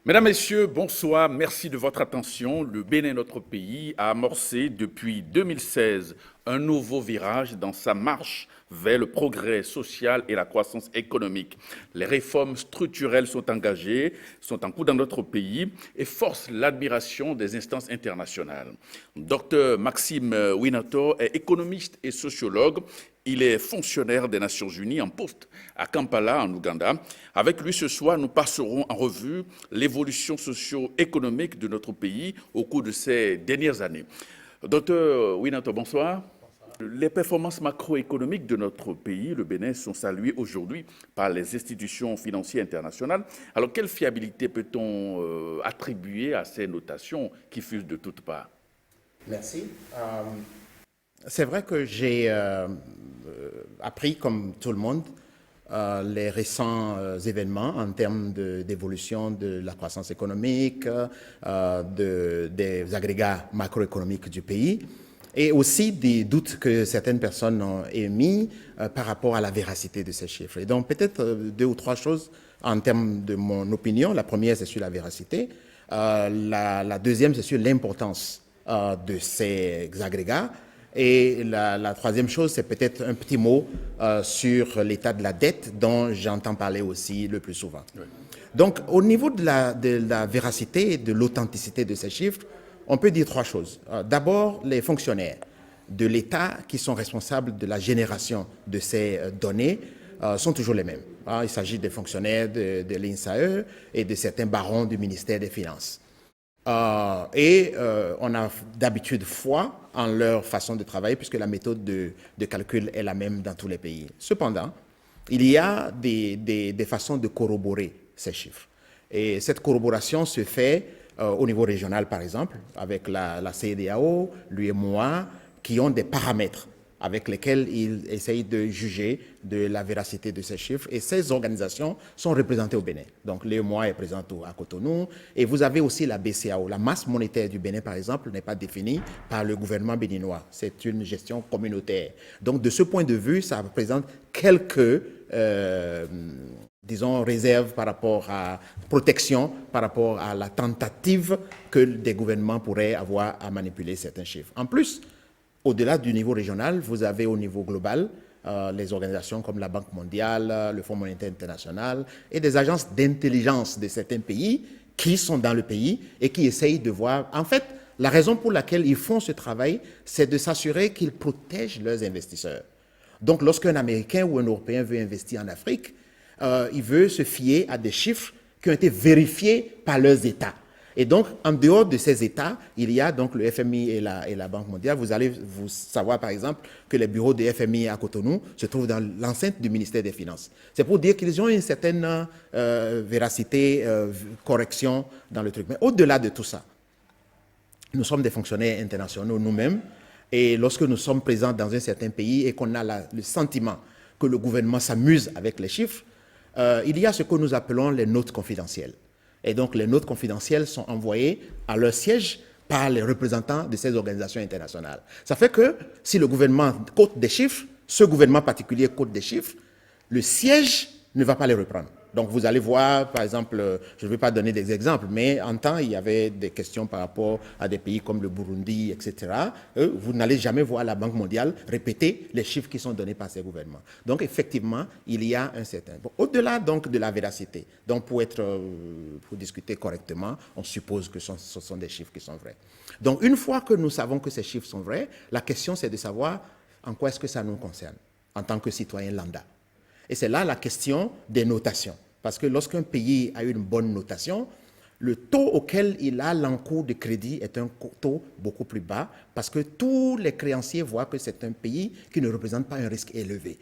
Mesdames, Messieurs, bonsoir. Merci de votre attention. Le Bénin, notre pays, a amorcé depuis 2016 un nouveau virage dans sa marche vers le progrès social et la croissance économique. Les réformes structurelles sont engagées, sont en cours dans notre pays et forcent l'admiration des instances internationales. Dr Maxime Winator est économiste et sociologue. Il est fonctionnaire des Nations Unies en poste à Kampala, en Ouganda. Avec lui, ce soir, nous passerons en revue l'évolution socio-économique de notre pays au cours de ces dernières années. Docteur Winator, bonsoir. Les performances macroéconomiques de notre pays, le Bénin, sont saluées aujourd'hui par les institutions financières internationales. Alors, quelle fiabilité peut-on attribuer à ces notations qui fusent de toutes parts? Merci. C'est vrai que j'ai appris, comme tout le monde, les récents événements en termes d'évolution de la croissance économique, des agrégats macroéconomiques du pays, et aussi des doutes que certaines personnes ont émis par rapport à la véracité de ces chiffres. Et donc peut-être deux ou trois choses en termes de mon opinion. La première, c'est sur la véracité. La deuxième, c'est sur l'importance de ces agrégats. Et la troisième chose, c'est peut-être un petit mot sur l'état de la dette dont j'entends parler aussi le plus souvent. Oui. Donc, au niveau de la véracité et de l'authenticité de ces chiffres, on peut dire trois choses. D'abord, les fonctionnaires de l'État qui sont responsables de la génération de ces données sont toujours les mêmes. Il s'agit des fonctionnaires de l'INSAE et de certains barons du ministère des Finances. On a d'habitude foi en leur façon de travailler puisque la méthode de calcul est la même dans tous les pays. Cependant, il y a des façons de corroborer ces chiffres. Et cette corroboration se fait au niveau régional, par exemple, avec la CEDEAO, l'UEMOA, qui ont des paramètres avec lesquels ils essayent de juger de la véracité de ces chiffres. Et ces organisations sont représentées au Bénin. Donc, l'UEMOA est présente à Cotonou. Et vous avez aussi la BCAO. La masse monétaire du Bénin, par exemple, n'est pas définie par le gouvernement béninois. C'est une gestion communautaire. Donc, de ce point de vue, ça représente quelques disons, réserve par rapport à protection, par rapport à la tentative que des gouvernements pourraient avoir à manipuler certains chiffres. En plus, au-delà du niveau régional, vous avez au niveau global les organisations comme la Banque mondiale, le Fonds monétaire international et des agences d'intelligence de certains pays qui sont dans le pays et qui essayent de voir... En fait, la raison pour laquelle ils font ce travail, c'est de s'assurer qu'ils protègent leurs investisseurs. Donc, lorsqu'un Américain ou un Européen veut investir en Afrique, il veut se fier à des chiffres qui ont été vérifiés par leurs États. Et donc, en dehors de ces États, il y a donc le FMI et la Banque mondiale. Vous allez vous savoir, par exemple, que les bureaux de FMI à Cotonou se trouvent dans l'enceinte du ministère des Finances. C'est pour dire qu'ils ont une certaine véracité, correction dans le truc. Mais au-delà de tout ça, nous sommes des fonctionnaires internationaux nous-mêmes. Et lorsque nous sommes présents dans un certain pays et qu'on a le sentiment que le gouvernement s'amuse avec les chiffres, il y a ce que nous appelons les notes confidentielles. Et donc, les notes confidentielles sont envoyées à leur siège par les représentants de ces organisations internationales. Ça fait que si le gouvernement quote des chiffres, ce gouvernement particulier quote des chiffres, le siège ne va pas les reprendre. Donc, vous allez voir, par exemple, je ne vais pas donner des exemples, mais en temps, il y avait des questions par rapport à des pays comme le Burundi, etc. Vous n'allez jamais voir la Banque mondiale répéter les chiffres qui sont donnés par ces gouvernements. Donc, effectivement, il y a un certain... Bon, au-delà, donc, de la véracité, donc, pour discuter correctement, on suppose que ce sont des chiffres qui sont vrais. Donc, une fois que nous savons que ces chiffres sont vrais, la question, c'est de savoir en quoi est-ce que ça nous concerne, en tant que citoyen lambda. Et c'est là la question des notations. Parce que lorsqu'un pays a une bonne notation, le taux auquel il a l'encours de crédit est un taux beaucoup plus bas parce que tous les créanciers voient que c'est un pays qui ne représente pas un risque élevé.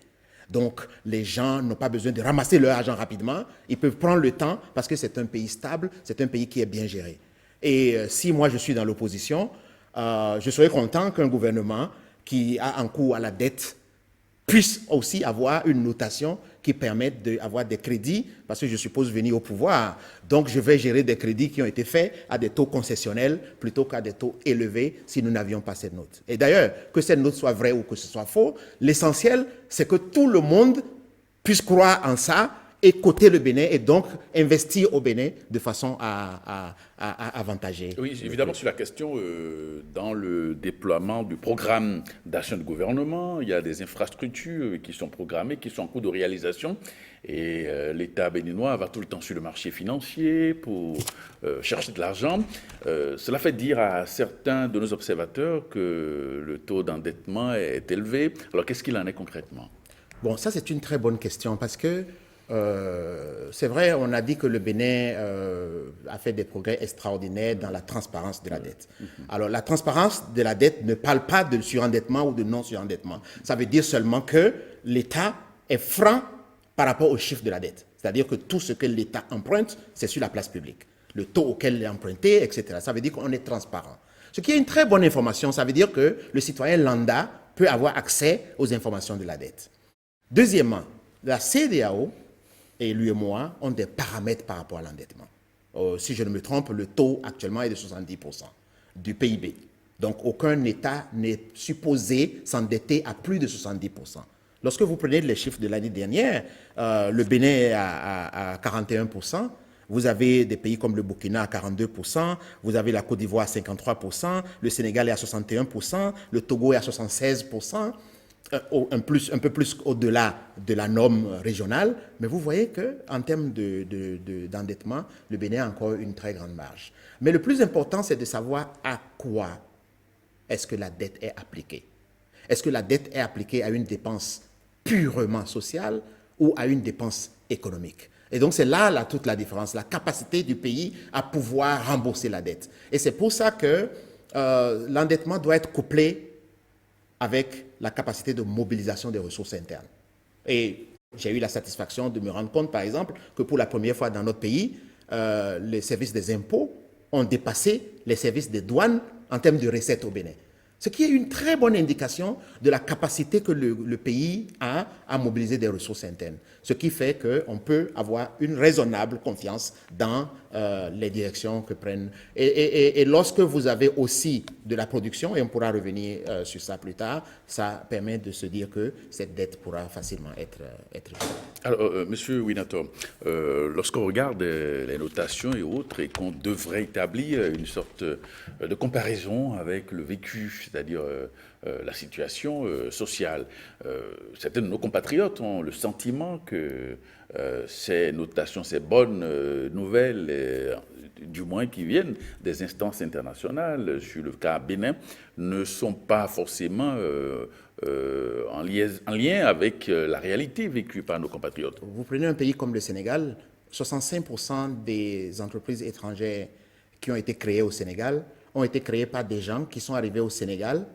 Donc, les gens n'ont pas besoin de ramasser leur argent rapidement. Ils peuvent prendre le temps parce que c'est un pays stable, c'est un pays qui est bien géré. Et si moi, je suis dans l'opposition, je serais content qu'un gouvernement qui a un cours à la dette puisse aussi avoir une notation qui permette d'avoir des crédits, parce que je suppose venir au pouvoir. Donc, je vais gérer des crédits qui ont été faits à des taux concessionnels plutôt qu'à des taux élevés si nous n'avions pas cette note. Et d'ailleurs, que cette note soit vraie ou que ce soit faux, l'essentiel, c'est que tout le monde puisse croire en ça et coter le Bénin et donc investir au Bénin de façon à avantager. Oui, évidemment, sur la question, dans le déploiement du programme d'action de gouvernement, il y a des infrastructures qui sont programmées, qui sont en cours de réalisation. Et l'État béninois va tout le temps sur le marché financier pour chercher de l'argent. Cela fait dire à certains de nos observateurs que le taux d'endettement est élevé. Alors, qu'est-ce qu'il en est concrètement? Bon, ça c'est une très bonne question parce que c'est vrai, on a dit que le Bénin a fait des progrès extraordinaires dans la transparence de la dette. Alors, la transparence de la dette ne parle pas de surendettement ou de non-surendettement. Ça veut dire seulement que l'État est franc par rapport aux chiffres de la dette. C'est-à-dire que tout ce que l'État emprunte, c'est sur la place publique. Le taux auquel il est emprunté, etc. Ça veut dire qu'on est transparent. Ce qui est une très bonne information, ça veut dire que le citoyen lambda peut avoir accès aux informations de la dette. Deuxièmement, la CEDEAO et l'UEMOA ont des paramètres par rapport à l'endettement. Si je ne me trompe, le taux actuellement est de 70% du PIB. Donc, aucun État n'est supposé s'endetter à plus de 70%. Lorsque vous prenez les chiffres de l'année dernière, le Bénin est à 41%, vous avez des pays comme le Burkina à 42%, vous avez la Côte d'Ivoire à 53%, le Sénégal est à 61%, le Togo est à 76%, un peu plus au-delà de la norme régionale, mais vous voyez qu'en termes d'endettement, le Bénin a encore une très grande marge. Mais le plus important, c'est de savoir à quoi est-ce que la dette est appliquée. Est-ce que la dette est appliquée à une dépense purement sociale ou à une dépense économique? Et donc c'est là toute la différence, la capacité du pays à pouvoir rembourser la dette. Et c'est pour ça que l'endettement doit être couplé avec la capacité de mobilisation des ressources internes. Et j'ai eu la satisfaction de me rendre compte, par exemple, que pour la première fois dans notre pays, les services des impôts ont dépassé les services des douanes en termes de recettes au Bénin. Ce qui est une très bonne indication de la capacité que le pays a à mobiliser des ressources internes. Ce qui fait qu'on peut avoir une raisonnable confiance dans les directions que prennent. Et lorsque vous avez aussi de la production, et on pourra revenir sur ça plus tard, ça permet de se dire que cette dette pourra facilement être Alors, Monsieur Winator, lorsqu'on regarde les notations et autres, et qu'on devrait établir une sorte de comparaison avec le vécu, c'est-à-dire la situation sociale, certains de nos compatriotes ont le sentiment que ces notations, ces bonnes nouvelles, du moins qui viennent des instances internationales sur le cas Bénin, ne sont pas forcément en lien avec la réalité vécue par nos compatriotes. Vous prenez un pays comme le Sénégal, 65% des entreprises étrangères qui ont été créées au Sénégal ont été créées par des gens qui sont arrivés au Sénégal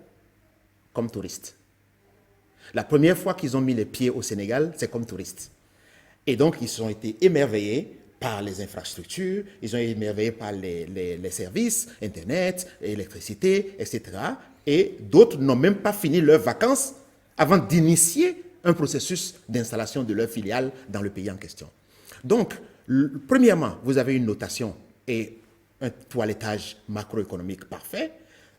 comme touristes. La première fois qu'ils ont mis les pieds au Sénégal, c'est comme touristes. Et donc, ils ont été émerveillés par les infrastructures, ils ont été émerveillés par les services, Internet, électricité, etc. Et d'autres n'ont même pas fini leurs vacances avant d'initier un processus d'installation de leur filiale dans le pays en question. Donc, premièrement, vous avez une notation et un toilettage macroéconomique parfait.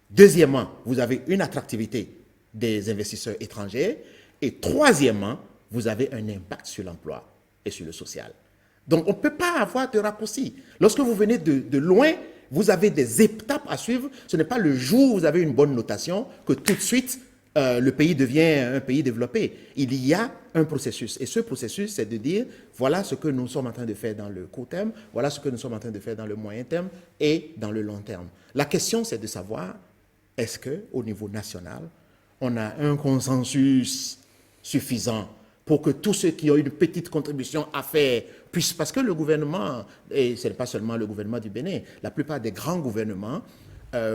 Deuxièmement, vous avez une attractivité des investisseurs étrangers. Et troisièmement, vous avez un impact sur l'emploi et sur le social. Donc, on ne peut pas avoir de raccourci. Lorsque vous venez de loin, vous avez des étapes à suivre. Ce n'est pas le jour où vous avez une bonne notation que tout de suite, le pays devient un pays développé. Il y a un processus. Et ce processus, c'est de dire, voilà ce que nous sommes en train de faire dans le court terme, voilà ce que nous sommes en train de faire dans le moyen terme et dans le long terme. La question, c'est de savoir, est-ce qu'au niveau national, on a un consensus suffisant pour que tous ceux qui ont une petite contribution à faire puissent, parce que le gouvernement, et ce n'est pas seulement le gouvernement du Bénin, la plupart des grands gouvernements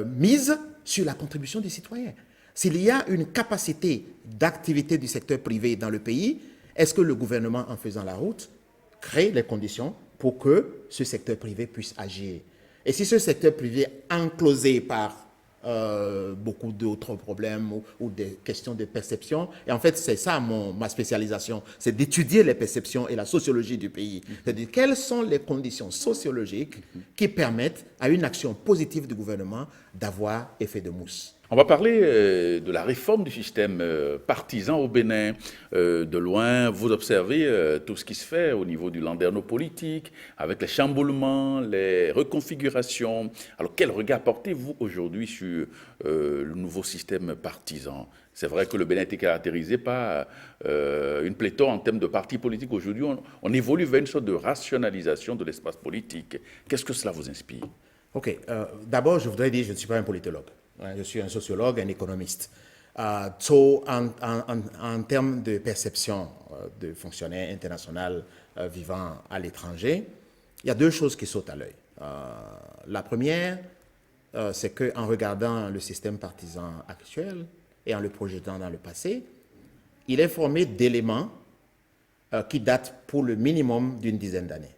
misent sur la contribution des citoyens. S'il y a une capacité d'activité du secteur privé dans le pays, est-ce que le gouvernement, en faisant la route, crée les conditions pour que ce secteur privé puisse agir? Et si ce secteur privé est enclosé par beaucoup d'autres problèmes ou des questions de perception. Et en fait, c'est ça ma spécialisation, c'est d'étudier les perceptions et la sociologie du pays. C'est-à-dire quelles sont les conditions sociologiques qui permettent à une action positive du gouvernement d'avoir effet de mousse. On va parler de la réforme du système partisan au Bénin. De loin, vous observez tout ce qui se fait au niveau du landerneau politique, avec les chamboulements, les reconfigurations. Alors, quel regard portez-vous aujourd'hui sur le nouveau système partisan? C'est vrai que le Bénin était caractérisé par une pléthore en termes de partis politiques. Aujourd'hui, on évolue vers une sorte de rationalisation de l'espace politique. Qu'est-ce que cela vous inspire? Ok, d'abord, je voudrais dire que je ne suis pas un politologue. Je suis un sociologue, un économiste. En termes de perception de fonctionnaires internationaux vivant à l'étranger, il y a deux choses qui sautent à l'œil. La première, c'est qu'en regardant le système partisan actuel et en le projetant dans le passé, il est formé d'éléments qui datent pour le minimum d'une dizaine d'années.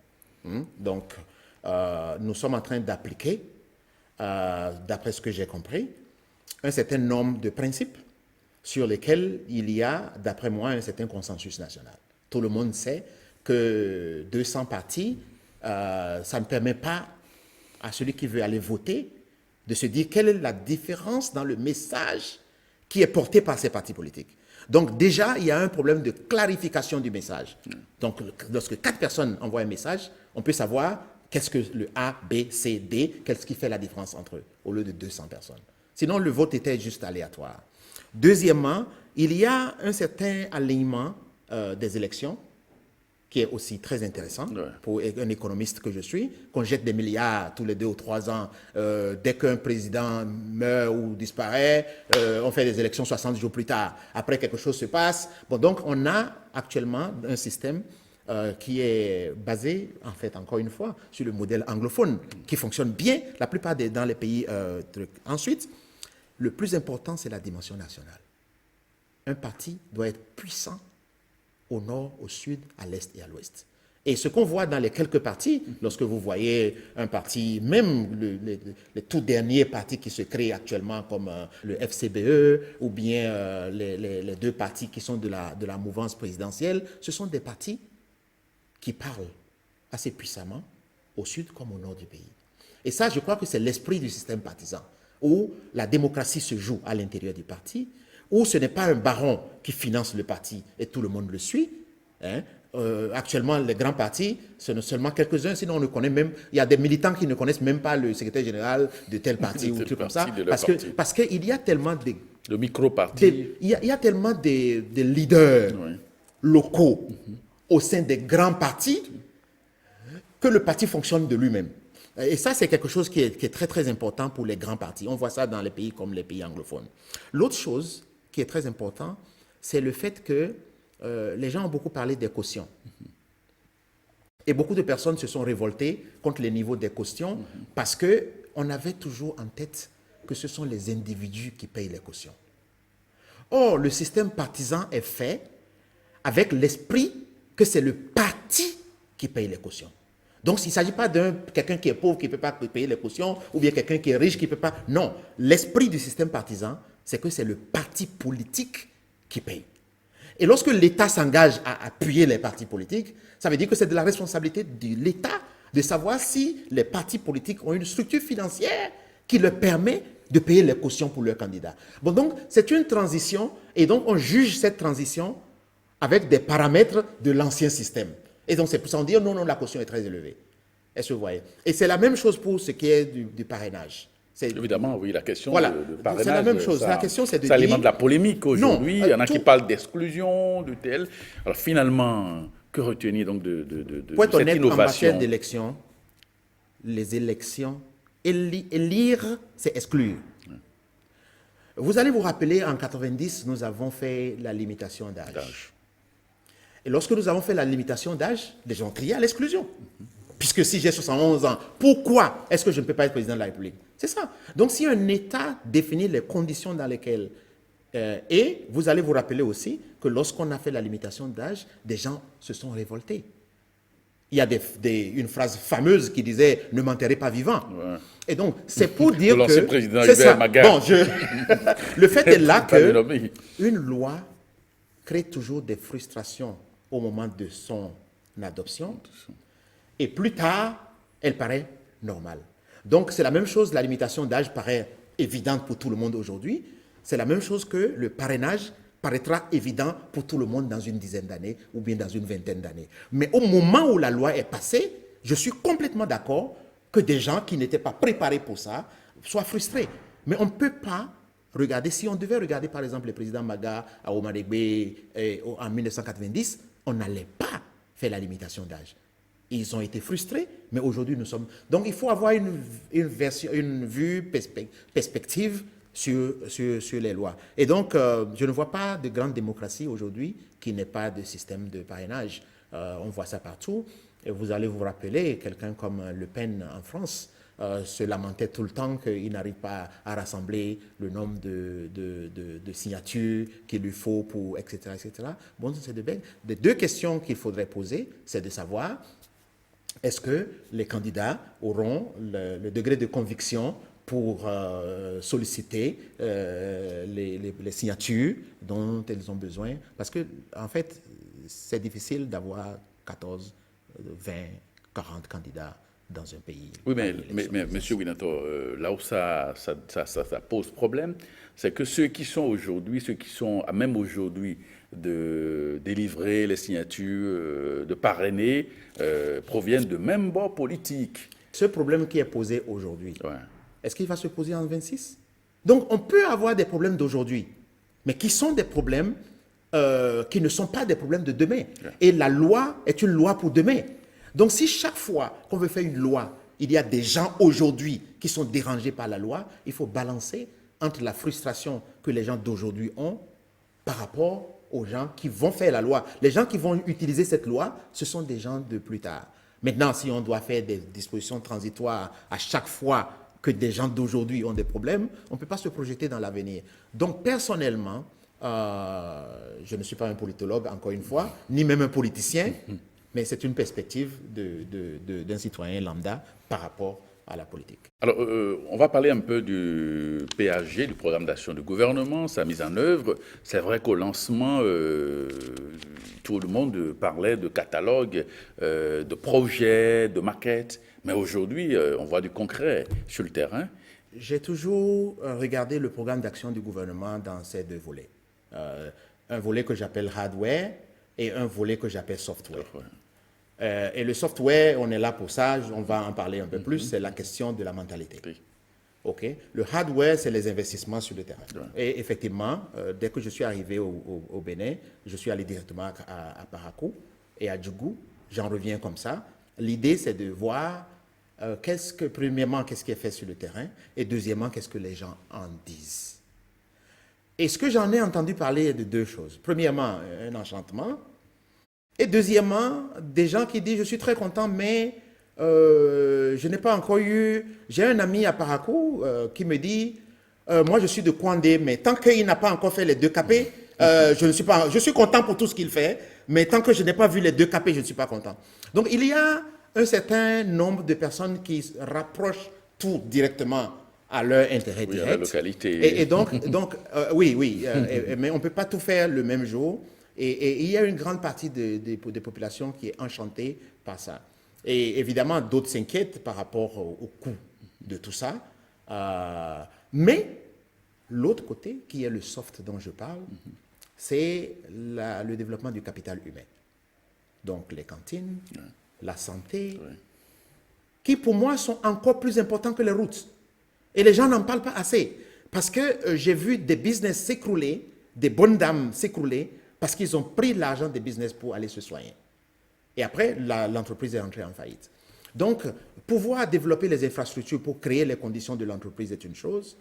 Donc, nous sommes en train d'appliquer, d'après ce que j'ai compris, un certain nombre de principes sur lesquels il y a, d'après moi, un certain consensus national. Tout le monde sait que 200 partis, ça ne permet pas à celui qui veut aller voter de se dire quelle est la différence dans le message qui est porté par ces partis politiques. Donc déjà, il y a un problème de clarification du message. Donc lorsque 4 personnes envoient un message, on peut savoir qu'est-ce que le A, B, C, D, qu'est-ce qui fait la différence entre eux, au lieu de 200 personnes. Sinon, le vote était juste aléatoire. Deuxièmement, il y a un certain alignement des élections, qui est aussi très intéressant pour un économiste que je suis, qu'on jette des milliards tous les 2 ou 3 ans. Dès qu'un président meurt ou disparaît, on fait des élections 60 jours plus tard. Après, quelque chose se passe. Bon, donc, on a actuellement un système qui est basé, en fait, encore une fois, sur le modèle anglophone, qui fonctionne bien la plupart dans les pays trucs. Ensuite, le plus important, c'est la dimension nationale. Un parti doit être puissant au nord, au sud, à l'est et à l'ouest. Et ce qu'on voit dans les quelques partis, lorsque vous voyez un parti, même les tout derniers partis qui se créent actuellement comme le FCBE ou bien les 2 partis qui sont de la mouvance présidentielle, ce sont des partis qui parlent assez puissamment au sud comme au nord du pays. Et ça, je crois que c'est l'esprit du système partisan, où la démocratie se joue à l'intérieur du parti, où ce n'est pas un baron qui finance le parti et tout le monde le suit. Actuellement, les grands partis, ce sont seulement quelques-uns, sinon on ne connaît même, il y a des militants qui ne connaissent même pas le secrétaire général de tel parti ou truc comme ça, parce qu'il y a tellement de... Le micro-parti. Il y a tellement de leaders locaux au sein des grands partis que le parti fonctionne de lui-même. Et ça, c'est quelque chose qui est très, très important pour les grands partis. On voit ça dans les pays comme les pays anglophones. L'autre chose qui est très important, c'est le fait que les gens ont beaucoup parlé des cautions. Et beaucoup de personnes se sont révoltées contre les niveaux des cautions parce qu'on avait toujours en tête que ce sont les individus qui payent les cautions. Or, le système partisan est fait avec l'esprit que c'est le parti qui paye les cautions. Donc, il ne s'agit pas de quelqu'un qui est pauvre qui ne peut pas payer les cautions ou bien quelqu'un qui est riche qui ne peut pas... Non, l'esprit du système partisan, c'est que c'est le parti politique qui paye. Et lorsque l'État s'engage à appuyer les partis politiques, ça veut dire que c'est de la responsabilité de l'État de savoir si les partis politiques ont une structure financière qui leur permet de payer les cautions pour leurs candidats. Bon, donc, c'est une transition et donc on juge cette transition avec des paramètres de l'ancien système. Et donc, c'est pour ça qu'on dit, non, la caution est très élevée. Est-ce que vous voyez? Et c'est la même chose pour ce qui est du parrainage. Évidemment, oui, la question voilà, de parrainage, c'est la même chose. La question, c'est de ça dire... alimente la polémique aujourd'hui. Il y en a tout... qui parlent d'exclusion, de tel. Alors finalement, que retenir donc de pour être cette honnête, innovation? En matière d'élection, les élections, élire, c'est exclure. Vous allez vous rappeler, en 90, nous avons fait la limitation d'âge. Et lorsque nous avons fait la limitation d'âge, les gens criaient à l'exclusion. Puisque si j'ai 71 ans, pourquoi est-ce que je ne peux pas être président de la République? C'est ça. Donc si un État définit les conditions dans lesquelles... et vous allez vous rappeler aussi que lorsqu'on a fait la limitation d'âge, des gens se sont révoltés. Il y a une phrase fameuse qui disait « ne m'enterrez pas vivant ». Et donc, c'est pour dire que... L'ancien président Hubert Magar. Bon, le fait est là qu'une loi crée toujours des frustrations au moment de son adoption. Et plus tard, elle paraît normale. Donc, c'est la même chose, la limitation d'âge paraît évidente pour tout le monde aujourd'hui, c'est la même chose que le parrainage paraîtra évident pour tout le monde dans une dizaine d'années ou bien dans une vingtaine d'années. Mais au moment où la loi est passée, je suis complètement d'accord que des gens qui n'étaient pas préparés pour ça soient frustrés. Mais on ne peut pas regarder, si on devait regarder par exemple le président Maga à Omarégbe en 1990, on n'allait pas faire la limitation d'âge. Ils ont été frustrés, mais aujourd'hui nous sommes... Donc il faut avoir une vue perspective sur les lois. Et donc je ne vois pas de grande démocratie aujourd'hui qui n'ait pas de système de parrainage. On voit ça partout. Et vous allez vous rappeler, quelqu'un comme Le Pen en France se lamentait tout le temps qu'il n'arrive pas à rassembler le nombre de signatures qu'il lui faut pour, etc., etc. Bon, c'est des deux questions qu'il faudrait poser, c'est de savoir est-ce que les candidats auront le degré de conviction pour solliciter les signatures dont ils ont besoin. Parce que, en fait, c'est difficile d'avoir 14, 20, 40 candidats dans un pays. Oui, mais M. Winator, là où ça pose problème, c'est que ceux qui sont même aujourd'hui de délivrer les signatures, de parrainer, proviennent de même bord politique. Ce problème qui est posé aujourd'hui, est-ce qu'il va se poser en 26? Donc, on peut avoir des problèmes d'aujourd'hui, mais qui sont des problèmes qui ne sont pas des problèmes de demain. Et la loi est une loi pour demain. Donc, si chaque fois qu'on veut faire une loi, il y a des gens aujourd'hui qui sont dérangés par la loi, il faut balancer entre la frustration que les gens d'aujourd'hui ont par rapport aux gens qui vont faire la loi. Les gens qui vont utiliser cette loi, ce sont des gens de plus tard. Maintenant, si on doit faire des dispositions transitoires à chaque fois que des gens d'aujourd'hui ont des problèmes, on ne peut pas se projeter dans l'avenir. Donc, personnellement, je ne suis pas un politologue, encore une fois, ni même un politicien, mais c'est une perspective d'un citoyen lambda par rapport à la politique. Alors, on va parler un peu du PAG, du programme d'action du gouvernement, sa mise en œuvre. C'est vrai qu'au lancement, tout le monde parlait de catalogue, de projets, de maquettes. Mais aujourd'hui, on voit du concret sur le terrain. J'ai toujours regardé le programme d'action du gouvernement dans ces deux volets. Un volet que j'appelle hardware et un volet que j'appelle software. Et le software, on est là pour ça, on va en parler un peu plus, c'est la question de la mentalité. Okay? Le hardware, c'est les investissements sur le terrain. Et effectivement, dès que je suis arrivé au Bénin, je suis allé directement à Parakou et à Djougou, j'en reviens comme ça. L'idée, c'est de voir, premièrement, qu'est-ce qui est fait sur le terrain, et deuxièmement, qu'est-ce que les gens en disent. Et ce que j'en ai entendu parler de deux choses. Premièrement, un enchantement. Et deuxièmement, des gens qui disent « je suis très content, mais je n'ai pas encore eu... » J'ai un ami à Parakou qui me dit « moi, je suis de Kouandé, mais tant qu'il n'a pas encore fait les 2 KP, je suis content pour tout ce qu'il fait, mais tant que je n'ai pas vu les 2 KP, je ne suis pas content. » Donc, il y a un certain nombre de personnes qui rapprochent tout directement à leur intérêt direct. À la localité. Et donc oui, mais on ne peut pas tout faire le même jour. Et il y a une grande partie des populations qui est enchantée par ça. Et évidemment, d'autres s'inquiètent par rapport au coût de tout ça. Mais l'autre côté, qui est le soft dont je parle, c'est le développement du capital humain. Donc les cantines, la santé, qui pour moi sont encore plus importants que les routes. Et les gens n'en parlent pas assez. Parce que j'ai vu des business s'écrouler, des bonnes dames s'écrouler, parce qu'ils ont pris l'argent des business pour aller se soigner. Et après, l'entreprise est entrée en faillite. Donc, pouvoir développer les infrastructures pour créer les conditions de l'entreprise est une chose.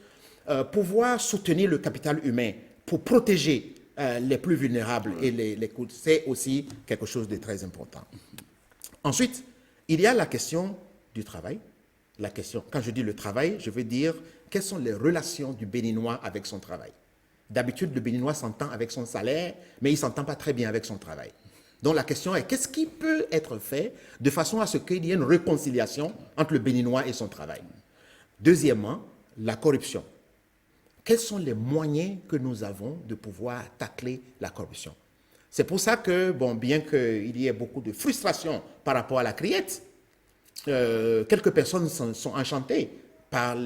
Pouvoir soutenir le capital humain pour protéger les plus vulnérables et les coûts, c'est aussi quelque chose de très important. Ensuite, il y a la question du travail. Quand je dis le travail, je veux dire quelles sont les relations du Béninois avec son travail. D'habitude, le Béninois s'entend avec son salaire, mais il ne s'entend pas très bien avec son travail. Donc la question est, qu'est-ce qui peut être fait de façon à ce qu'il y ait une réconciliation entre le Béninois et son travail? Deuxièmement, la corruption. Quels sont les moyens que nous avons de pouvoir tacler la corruption? C'est pour ça que, bien qu'il y ait beaucoup de frustration par rapport à la criette, quelques personnes sont enchantées par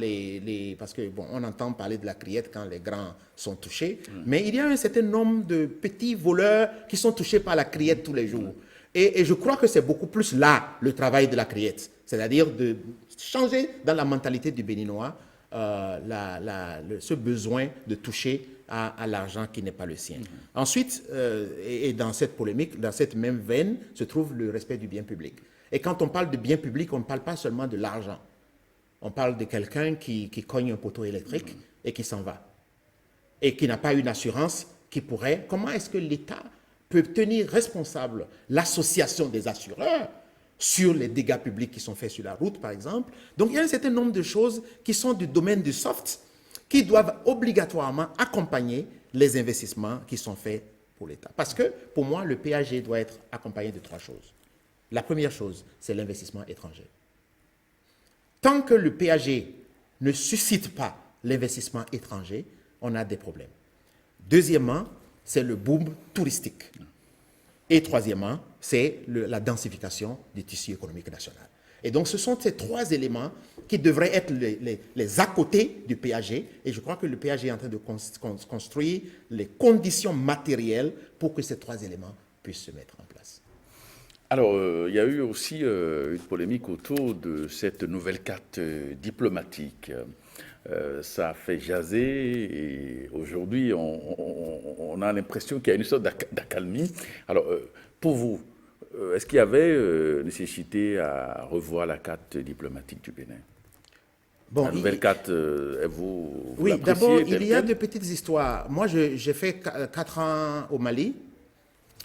parce que bon, on entend parler de la criette quand les grands sont touchés, mais il y a un certain nombre de petits voleurs qui sont touchés par la criette tous les jours. Et je crois que c'est beaucoup plus là le travail de la criette, c'est-à-dire de changer dans la mentalité du Béninois ce besoin de toucher à l'argent qui n'est pas le sien. Ensuite, et dans cette polémique, dans cette même veine, se trouve le respect du bien public. Et quand on parle de bien public, on ne parle pas seulement de l'argent. On parle de quelqu'un qui cogne un poteau électrique et qui s'en va. Et qui n'a pas une assurance qui pourrait... Comment est-ce que l'État peut tenir responsable l'association des assureurs sur les dégâts publics qui sont faits sur la route, par exemple? Donc, il y a un certain nombre de choses qui sont du domaine du soft qui doivent obligatoirement accompagner les investissements qui sont faits pour l'État. Parce que, pour moi, le PAG doit être accompagné de 3 choses. La première chose, c'est l'investissement étranger. Tant que le PAG ne suscite pas l'investissement étranger, on a des problèmes. Deuxièmement, c'est le boom touristique. Et troisièmement, c'est la densification du tissu économique national. Et donc, ce sont ces 3 éléments qui devraient être les à côté du PAG. Et je crois que le PAG est en train de construire les conditions matérielles pour que ces 3 éléments puissent se mettre en place. Alors, il y a eu aussi une polémique autour de cette nouvelle carte diplomatique. Ça a fait jaser et aujourd'hui, on a l'impression qu'il y a une sorte d'accalmie. Alors, pour vous, est-ce qu'il y avait nécessité à revoir la carte diplomatique du Bénin? Bon, la nouvelle carte, vous oui, d'abord, il y a de petites histoires. Moi, j'ai fait 4 ans au Mali.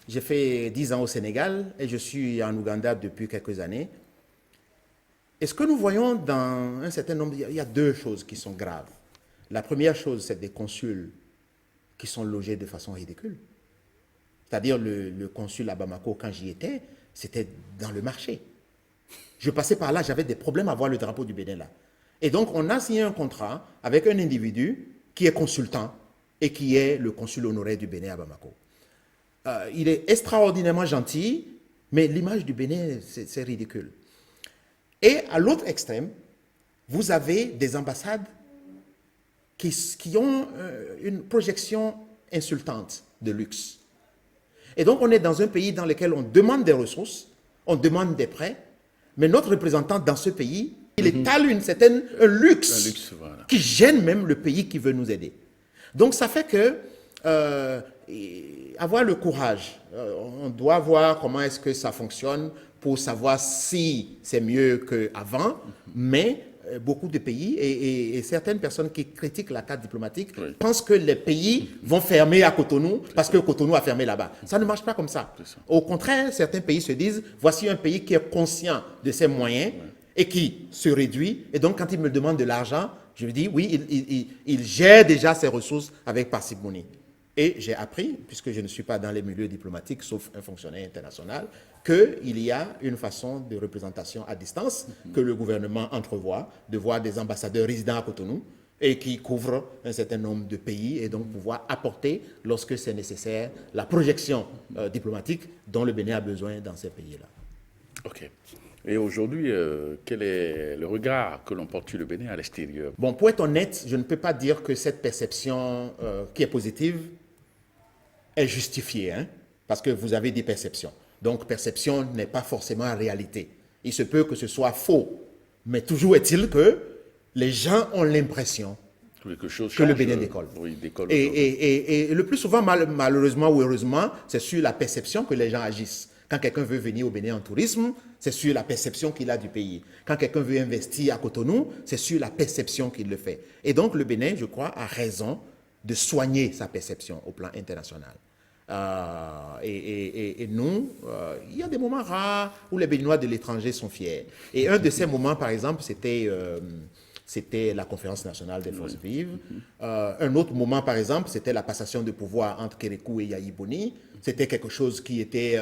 J'ai fait 10 ans au Sénégal et je suis en Ouganda depuis quelques années. Et ce que nous voyons dans un certain nombre, il y a 2 choses qui sont graves. La première chose, c'est des consuls qui sont logés de façon ridicule. C'est-à-dire le consul à Bamako, quand j'y étais, c'était dans le marché. Je passais par là, j'avais des problèmes à voir le drapeau du Bénin là. Et donc, on a signé un contrat avec un individu qui est consultant et qui est le consul honoraire du Bénin à Bamako. Il est extraordinairement gentil, mais l'image du Bénin, c'est ridicule. Et à l'autre extrême, vous avez des ambassades qui ont une projection insultante de luxe. Et donc, on est dans un pays dans lequel on demande des ressources, on demande des prêts, mais notre représentant dans ce pays, il étale un luxe voilà, qui gêne même le pays qui veut nous aider. Donc, ça fait que avoir le courage, on doit voir comment est-ce que ça fonctionne pour savoir si c'est mieux qu'avant, mais beaucoup de pays et certaines personnes qui critiquent la carte diplomatique pensent que les pays vont fermer à Cotonou parce que Cotonou a fermé là-bas. Ça ne marche pas comme ça. Au contraire, certains pays se disent, voici un pays qui est conscient de ses moyens et qui se réduit. Et donc, quand il me demande de l'argent, je lui dis, oui, il gère déjà ses ressources avec parcimonie. Et j'ai appris, puisque je ne suis pas dans les milieux diplomatiques, sauf un fonctionnaire international, qu'il y a une façon de représentation à distance que le gouvernement entrevoit, de voir des ambassadeurs résidents à Cotonou et qui couvrent un certain nombre de pays et donc pouvoir apporter, lorsque c'est nécessaire, la projection diplomatique dont le Bénin a besoin dans ces pays-là. OK. Et aujourd'hui, quel est le regard que l'on porte sur le Bénin à l'extérieur? Bon, pour être honnête, je ne peux pas dire que cette perception qui est positive est justifiée, hein, parce que vous avez des perceptions. Donc, perception n'est pas forcément réalité. Il se peut que ce soit faux, mais toujours est-il que les gens ont l'impression que le Bénin décolle. Oui, décolle et le plus souvent, malheureusement ou heureusement, c'est sur la perception que les gens agissent. Quand quelqu'un veut venir au Bénin en tourisme, c'est sur la perception qu'il a du pays. Quand quelqu'un veut investir à Cotonou, c'est sur la perception qu'il le fait. Et donc, le Bénin, je crois, a raison de soigner sa perception au plan international. Et nous, il y a des moments rares où les Béninois de l'étranger sont fiers. Et un de ces moments, par exemple, c'était la conférence nationale des forces vives. Un autre moment, par exemple, c'était la passation de pouvoir entre Kérékou et Yayi Boni. C'était quelque chose qui était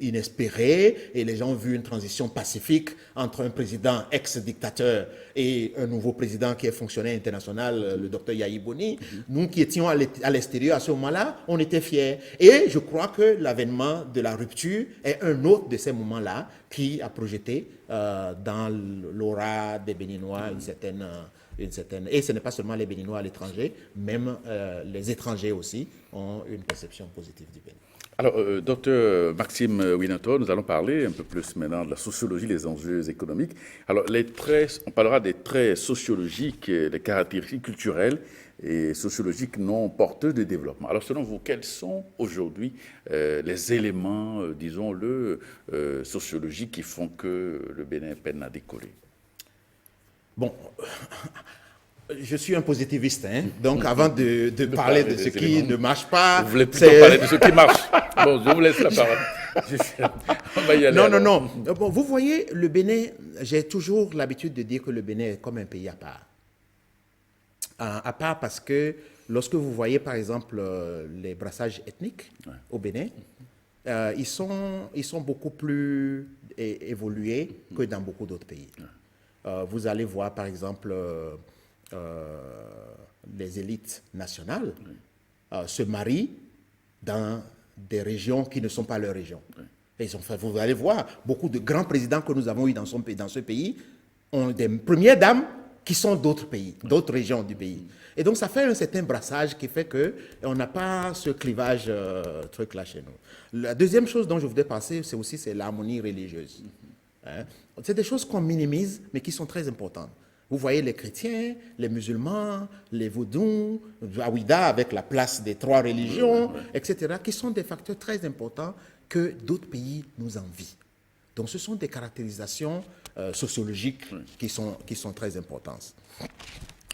inespéré et les gens ont vu une transition pacifique entre un président ex-dictateur et un nouveau président qui est fonctionnaire international, le docteur Yayi Boni. Nous qui étions à l'extérieur à ce moment-là, on était fiers. Et je crois que l'avènement de la rupture est un autre de ces moments-là qui a projeté dans l'aura des Béninois une certaine... Et ce n'est pas seulement les Béninois à l'étranger, même les étrangers aussi ont une perception positive du Bénin. Alors, docteur Maxime Winator, nous allons parler un peu plus maintenant de la sociologie, les enjeux économiques. Alors, on parlera des traits sociologiques, des caractéristiques culturelles et sociologiques non porteuses de développement. Alors, selon vous, quels sont aujourd'hui les éléments, disons-le, sociologiques qui font que le Bénin peine à décoller? Bon, je suis un positiviste, hein? Donc avant de parler de ce qui ne marche pas... Vous voulez plutôt parler de ce qui marche. Bon, je vous laisse la parole. On va y aller. Non, alors. Non. Bon, vous voyez, le Bénin, j'ai toujours l'habitude de dire que le Bénin est comme un pays à part. À part parce que lorsque vous voyez, par exemple, les brassages ethniques au Bénin, ils sont beaucoup plus évolués que dans beaucoup d'autres pays. Vous allez voir, par exemple, les élites nationales se marient dans des régions qui ne sont pas leurs régions. Et vous allez voir, beaucoup de grands présidents que nous avons eus dans ce pays ont des premières dames qui sont d'autres pays, d'autres régions du pays. Et donc, ça fait un certain brassage qui fait qu'on n'a pas ce clivage truc-là chez nous. La deuxième chose dont je voudrais passer, c'est l'harmonie religieuse. C'est des choses qu'on minimise, mais qui sont très importantes. Vous voyez les chrétiens, les musulmans, les vaudous, Aouida avec la place des trois religions, etc., qui sont des facteurs très importants que d'autres pays nous envient. Donc ce sont des caractérisations sociologiques qui sont très importantes.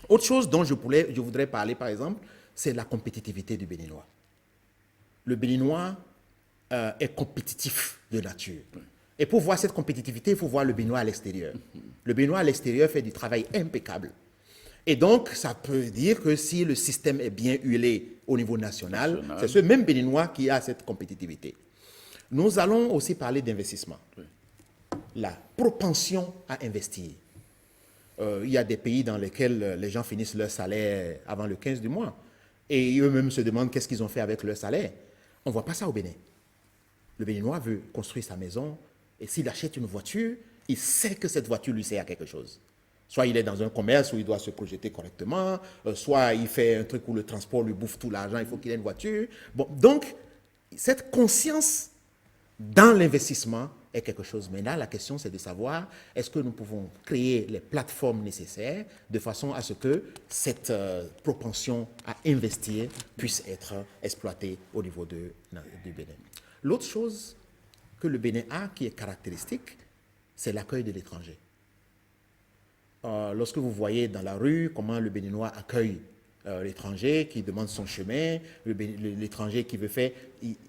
Autre chose dont je voudrais parler, par exemple, c'est la compétitivité du Béninois. Le Béninois est compétitif de nature. Et pour voir cette compétitivité, il faut voir le Béninois à l'extérieur. Le Béninois à l'extérieur fait du travail impeccable. Et donc, ça peut dire que si le système est bien huilé au niveau national, c'est ce même Béninois qui a cette compétitivité. Nous allons aussi parler d'investissement. La propension à investir. Il y a des pays dans lesquels les gens finissent leur salaire avant le 15 du mois. Et eux-mêmes se demandent qu'est-ce qu'ils ont fait avec leur salaire. On ne voit pas ça au Bénin. Le Béninois veut construire sa maison. Et s'il achète une voiture, il sait que cette voiture lui sert à quelque chose. Soit il est dans un commerce où il doit se projeter correctement, soit il fait un truc où le transport lui bouffe tout l'argent, il faut qu'il ait une voiture. Bon, donc, cette conscience dans l'investissement est quelque chose. Mais là, la question, c'est de savoir, est-ce que nous pouvons créer les plateformes nécessaires de façon à ce que cette propension à investir puisse être exploitée au niveau du Bénin. L'autre chose que le Bénin a, qui est caractéristique, c'est l'accueil de l'étranger. Lorsque vous voyez dans la rue comment le Béninois accueille l'étranger qui demande son chemin, l'étranger qui veut faire,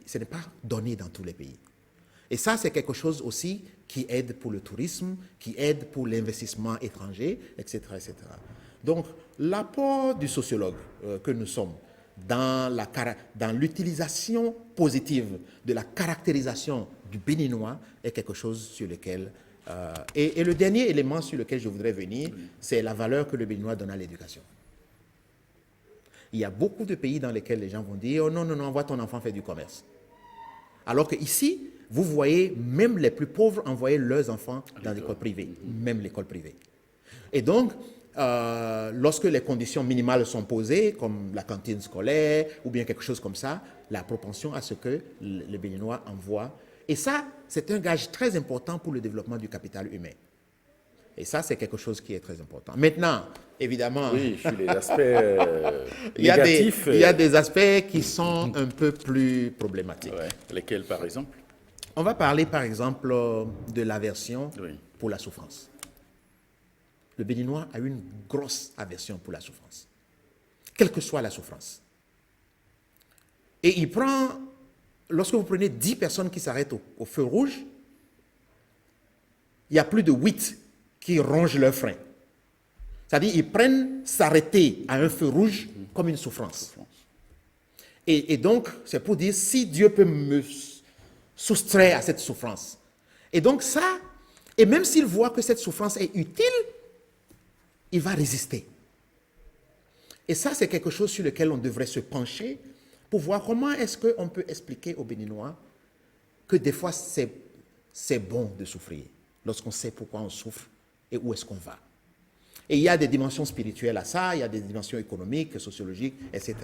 ce n'est pas donné dans tous les pays. Et ça, c'est quelque chose aussi qui aide pour le tourisme, qui aide pour l'investissement étranger, etc., etc. Donc, l'apport du sociologue que nous sommes dans l'utilisation positive de la caractérisation du Béninois est quelque chose sur lequel... et le dernier élément sur lequel je voudrais venir, c'est la valeur que le Béninois donne à l'éducation. Il y a beaucoup de pays dans lesquels les gens vont dire « Oh non, non, non, envoie ton enfant faire du commerce ». Alors qu'ici, vous voyez même les plus pauvres envoyer leurs enfants dans l'école privée, même l'école privée. Et donc, lorsque les conditions minimales sont posées, comme la cantine scolaire ou bien quelque chose comme ça, la propension à ce que les Béninois envoient. Et ça, c'est un gage très important pour le développement du capital humain. Et ça, c'est quelque chose qui est très important. Maintenant, évidemment... Oui, sur les aspects négatifs... Il y a des aspects qui sont un peu plus problématiques. Ouais. Lesquels, par exemple? On va parler, par exemple, de l'aversion pour la souffrance. Le Béninois a une grosse aversion pour la souffrance, quelle que soit la souffrance. Et il prend, lorsque vous prenez 10 personnes qui s'arrêtent au feu rouge, il y a plus de 8 qui rongent leurs freins. C'est-à-dire ils prennent s'arrêter à un feu rouge comme une souffrance. Et donc, c'est pour dire, si Dieu peut me soustraire à cette souffrance. Et donc ça, et même s'il voit que cette souffrance est utile, il va résister. Et ça, c'est quelque chose sur lequel on devrait se pencher pour voir comment est-ce qu'on peut expliquer aux Béninois que des fois, c'est c'est bon de souffrir, lorsqu'on sait pourquoi on souffre et où est-ce qu'on va. Et il y a des dimensions spirituelles à ça, il y a des dimensions économiques, sociologiques, etc.,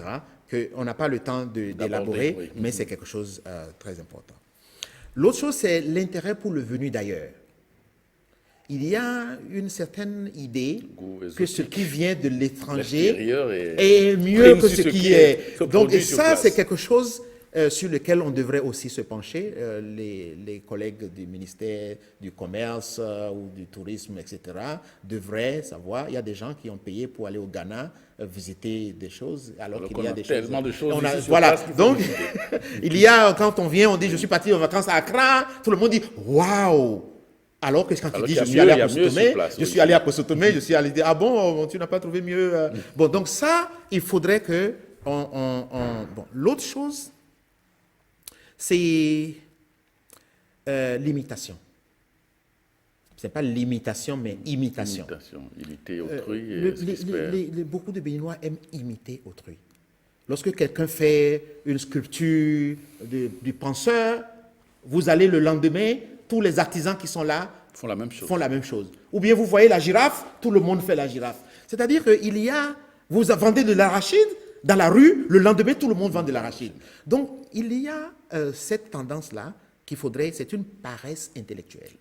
qu'on n'a pas le temps d'élaborer, oui. mais c'est quelque chose de très important. L'autre chose, c'est l'intérêt pour le venu d'ailleurs. Il y a une certaine idée que ce qui vient de l'étranger est mieux que ce qui est. Donc, et ça, c'est quelque chose sur lequel on devrait aussi se pencher. Les collègues du ministère du Commerce ou du Tourisme, etc., devraient savoir. Il y a des gens qui ont payé pour aller au Ghana visiter des choses, alors qu'il y a des tellement de choses. Voilà. Donc, il y a, quand on vient, on dit, je suis parti en vacances à Accra, tout le monde dit, waouh! Alors que quand tu dis, je suis allé à Kosotomé, je suis allé à Kosotomé, je suis allé dire, ah bon, tu n'as pas trouvé mieux. Bon, donc ça, il faudrait que... Bon, l'autre chose, c'est l'imitation. Ce n'est pas l'imitation, mais imitation. Imiter autrui. Beaucoup de Béninois aiment imiter autrui. Lorsque quelqu'un fait une sculpture du penseur, vous allez le lendemain, tous les artisans qui sont là font la même chose. Ou bien vous voyez la girafe, tout le monde fait la girafe. C'est-à-dire qu'il y a, vous vendez de l'arachide dans la rue, le lendemain tout le monde vend de l'arachide. Donc il y a cette tendance-là qu'il faudrait, c'est une paresse intellectuelle,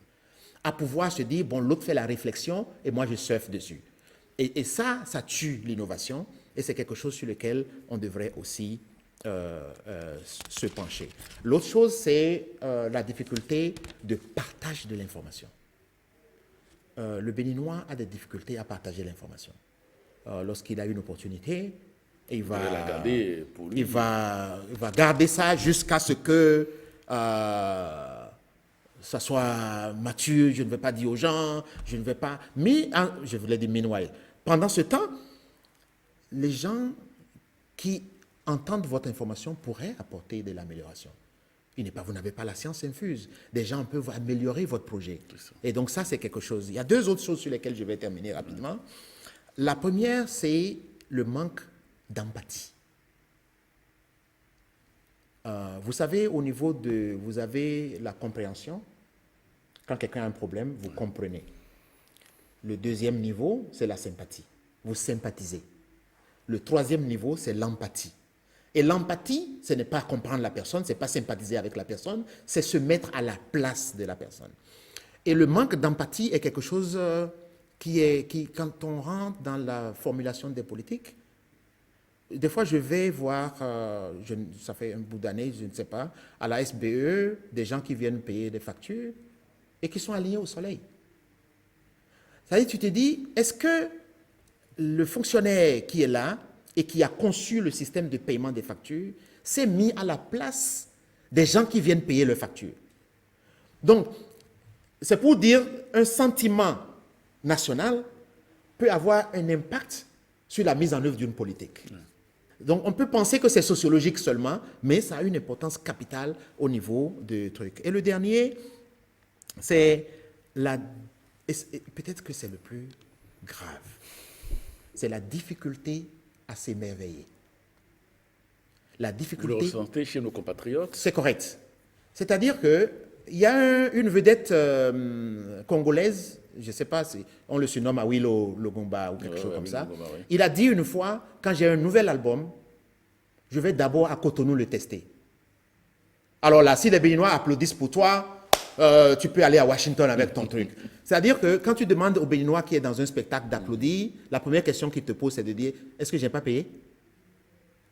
à pouvoir se dire, bon, l'autre fait la réflexion et moi je surfe dessus. Et ça tue l'innovation et c'est quelque chose sur lequel on devrait aussi se pencher. L'autre chose, c'est la difficulté de partage de l'information. Le Béninois a des difficultés à partager l'information. Lorsqu'il a une opportunité, il va garder ça jusqu'à ce que ça soit mature, je ne vais pas dire aux gens, je ne vais pas... Mais, je voulais dire meanwhile. Pendant ce temps, les gens qui entendre votre information pourrait apporter de l'amélioration. Vous n'avez pas la science infuse. Des gens peuvent améliorer votre projet. Et donc ça, c'est quelque chose. Il y a deux autres choses sur lesquelles je vais terminer rapidement. La première, c'est le manque d'empathie. Vous savez, au niveau de... Vous avez la compréhension. Quand quelqu'un a un problème, vous comprenez. Le deuxième niveau, c'est la sympathie. Vous sympathisez. Le troisième niveau, c'est l'empathie. Et l'empathie, ce n'est pas comprendre la personne, ce n'est pas sympathiser avec la personne, c'est se mettre à la place de la personne. Et le manque d'empathie est quelque chose qui, quand on rentre dans la formulation des politiques, des fois je vais voir, ça fait un bout d'année, je ne sais pas, à la SBE, des gens qui viennent payer des factures et qui sont alignés au soleil. C'est-à-dire, tu te dis, est-ce que le fonctionnaire qui est là et qui a conçu le système de paiement des factures s'est mis à la place des gens qui viennent payer leurs factures? Donc, c'est pour dire un sentiment national peut avoir un impact sur la mise en œuvre d'une politique. Donc, on peut penser que c'est sociologique seulement, mais ça a une importance capitale au niveau du truc. Et le dernier, c'est peut-être que c'est le plus grave. C'est la difficulté à s'émerveiller. La difficulté... Vous le ressentez chez nos compatriotes? C'est correct. C'est-à-dire qu'il y a une vedette congolaise, je ne sais pas, on le surnomme Awilo Logomba ou quelque chose comme ça. Logomba, oui. Il a dit une fois, quand j'ai un nouvel album, je vais d'abord à Cotonou le tester. Alors là, si les Béninois applaudissent pour toi, tu peux aller à Washington avec ton truc. C'est-à-dire que quand tu demandes au Béninois qui est dans un spectacle d'applaudir, la première question qu'il te pose, c'est de dire, est-ce que je n'ai pas payé?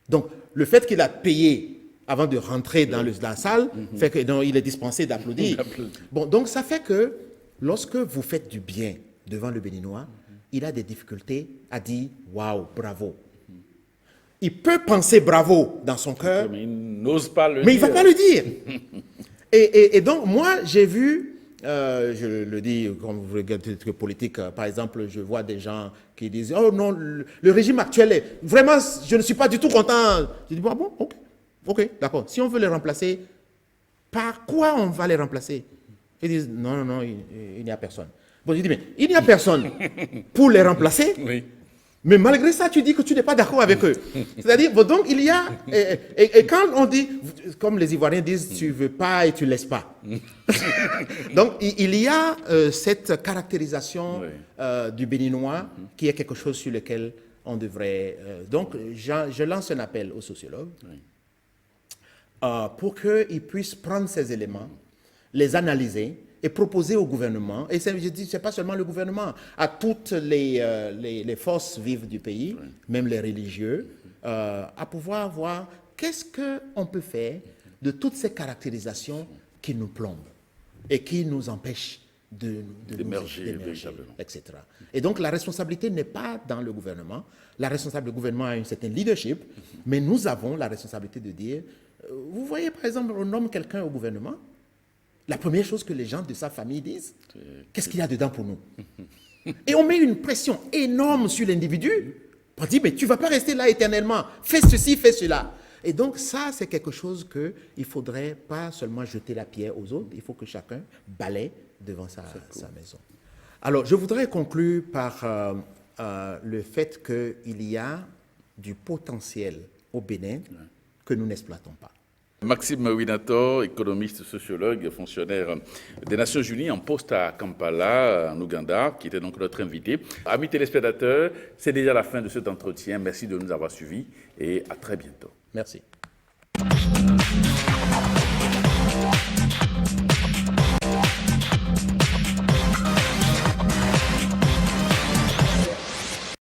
Donc, le fait qu'il a payé avant de rentrer dans la salle, fait qu'il est dispensé d'applaudir. Bon, donc ça fait que lorsque vous faites du bien devant le Béninois, il a des difficultés à dire, waouh, bravo. Il peut penser bravo dans son cœur, mais il n'ose pas le dire. mais il ne va pas le dire. Et donc, moi, j'ai vu, je le dis, quand vous regardez le truc politique, par exemple, je vois des gens qui disent, oh non, le régime actuel est, vraiment, je ne suis pas du tout content. Je dis, ah bon, ok, d'accord. Si on veut les remplacer, par quoi on va les remplacer? Ils disent, non, il n'y a personne. Bon, je dis, mais il n'y a personne pour les remplacer. Oui. Mais malgré ça, tu dis que tu n'es pas d'accord avec eux. C'est-à-dire, bon, donc il y a... Et quand on dit, comme les Ivoiriens disent, tu veux pas et tu laisses pas. Donc il y a cette caractérisation du béninois qui est quelque chose sur lequel on devrait... donc je lance un appel aux sociologues pour qu'ils puissent prendre ces éléments, les analyser et proposer au gouvernement, et je dis, ce n'est pas seulement le gouvernement, à toutes les forces vives du pays, même les religieux, à pouvoir voir qu'est-ce qu'on peut faire de toutes ces caractérisations qui nous plombent et qui nous empêchent d'émerger, etc. Et donc la responsabilité n'est pas dans le gouvernement. Le gouvernement a un certain leadership, mais nous avons la responsabilité de dire, vous voyez par exemple, on nomme quelqu'un au gouvernement, la première chose que les gens de sa famille disent, qu'est-ce qu'il y a dedans pour nous? Et on met une pression énorme sur l'individu pour dire, mais tu ne vas pas rester là éternellement, fais ceci, fais cela. Et donc ça, c'est quelque chose qu'il ne faudrait pas seulement jeter la pierre aux autres, il faut que chacun balaie devant sa maison. Alors, je voudrais conclure par le fait qu'il y a du potentiel au Bénin que nous n'exploitons pas. Maxime Winator, économiste, sociologue, fonctionnaire des Nations Unies en poste à Kampala, en Ouganda, qui était donc notre invité. Amis téléspectateurs, c'est déjà la fin de cet entretien. Merci de nous avoir suivis et à très bientôt. Merci.